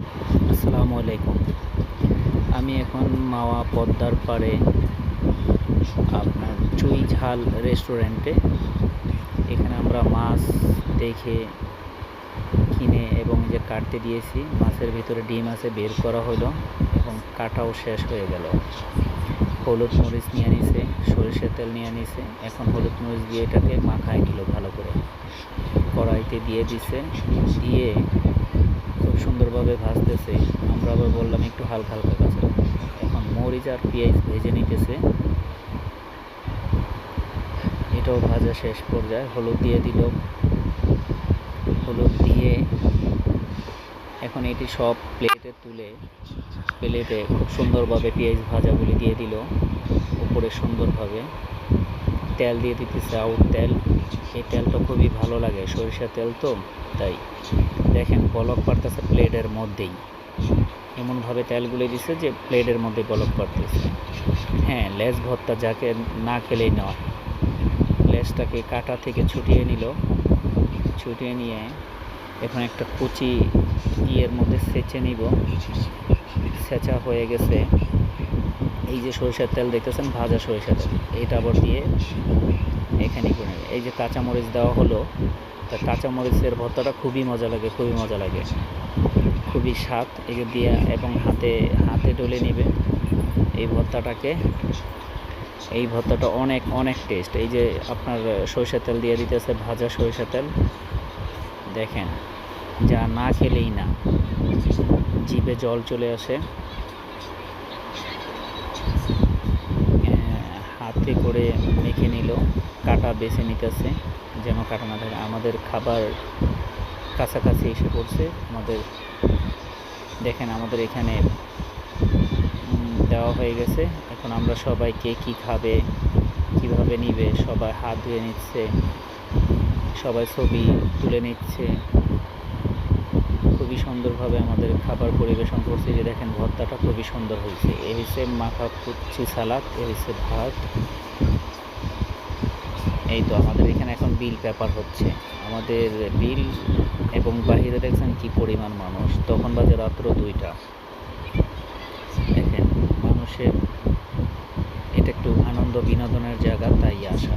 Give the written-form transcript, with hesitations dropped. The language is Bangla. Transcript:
আসসালামু আলাইকুম। আমি এখন মাওয়া পদ্মার পাড়ে আপনার চুই ঝাল রেস্টুরেন্টে। এখানে আমরা মাছ দেখে কিনে এবং যে কাটতে দিয়েছি, মাছের ভিতরে ডিম আছে, বের করা হলো এবং কাটাও শেষ হয়ে গেল। হলুদ মরিচ নিয়ে নিছে, সরিষার তেল নিয়ে নিছে। এখন হলুদ মরিচ দিয়ে এটাকে মাখায় নিল ভালো করে, কড়াইতে দিয়ে দিছে, দিয়ে খুব সুন্দরভাবে ভাজতেছে। আমরা আবার বললাম একটু হালকা হালকা ভাজা। এখন মরিচ আর পেঁয়াজ ভেজে নিতেছে, এটাও ভাজা শেষ পর্যায়ে। হলুদ দিয়ে দিল, হলুদ দিয়ে এখন এটি সব প্লেটে তুলে, প্লেটে খুব সুন্দরভাবে পেঁয়াজ ভাজাগুলি দিয়ে দিল উপরে সুন্দরভাবে। তেল দিয়ে দিতেছে, আউট তেল। এই তেলটা খুবই ভালো লাগে, সরিষার তেল তো, তাই দেখেন বলক পাড়তেছে প্লেটের মধ্যেই। এমনভাবে তেলগুলো দিছে যে প্লেটের মধ্যে বলক পাড়তেছে। হ্যাঁ, লেজ ভর্তা যাকে না খেলেই নয়। লেজটাকে কাটা থেকে ছুটিয়ে নিল, ছুটিয়ে নিয়ে এখন একটা কুচি ইয়ের মধ্যে সেঁচে নিব। সেঁচা হয়ে গেছে। এই যে সরিষার তেল দেখতেছেন, ভাজা সরিষার তেল, এইটা আবার দিয়ে এখানে করে এই যে কাঁচামরিচ দেওয়া হলো। তা কাঁচামরিচের ভর্তাটা খুবই মজা লাগে, খুবই মজা লাগে, খুবই স্বাদ। একে দিয়ে এবং হাতে হাতে ডলে নেবে এই ভর্তাটাকে। এই ভর্তাটা অনেক অনেক টেস্ট। এই যে আপনার সরিষার তেল দিয়ে দিতেছে, ভাজা সরিষার তেল, দেখেন যা না খেলেই না, জিভে জল চলে আসে। হাতে করে মেখে নিল, কাটা বেছে নিতেছে যেন কাটা না থাকে। আমাদের খাবার কাছাকাছি এসে পড়ছে। আমাদের দেখেন আমাদের এখানে দেওয়া হয়ে গেছে। এখন আমরা সবাই কে কী খাবে, কীভাবে নিবে, সবাই হাত ধুয়ে নিচ্ছে, সবাই ছবি তুলে নিচ্ছে। খুবই সুন্দরভাবে আমাদের খাবার পরিবেশন করছে। যে দেখেন ভর্তাটা খুবই সুন্দর হয়েছে। এ হচ্ছে মাখা কুচি সালাদ, এ হচ্ছে ভাত। এই তো আমাদের এখানে এখন বিল পেপার হচ্ছে। আমাদের বিল এবং বাহিরে দেখছেন কি পরিমাণ মানুষ। তখন বাজে রাত্র 2টা। দেখেন মানুষের, এটা একটু আনন্দ বিনোদনের জায়গা, তাই আসা।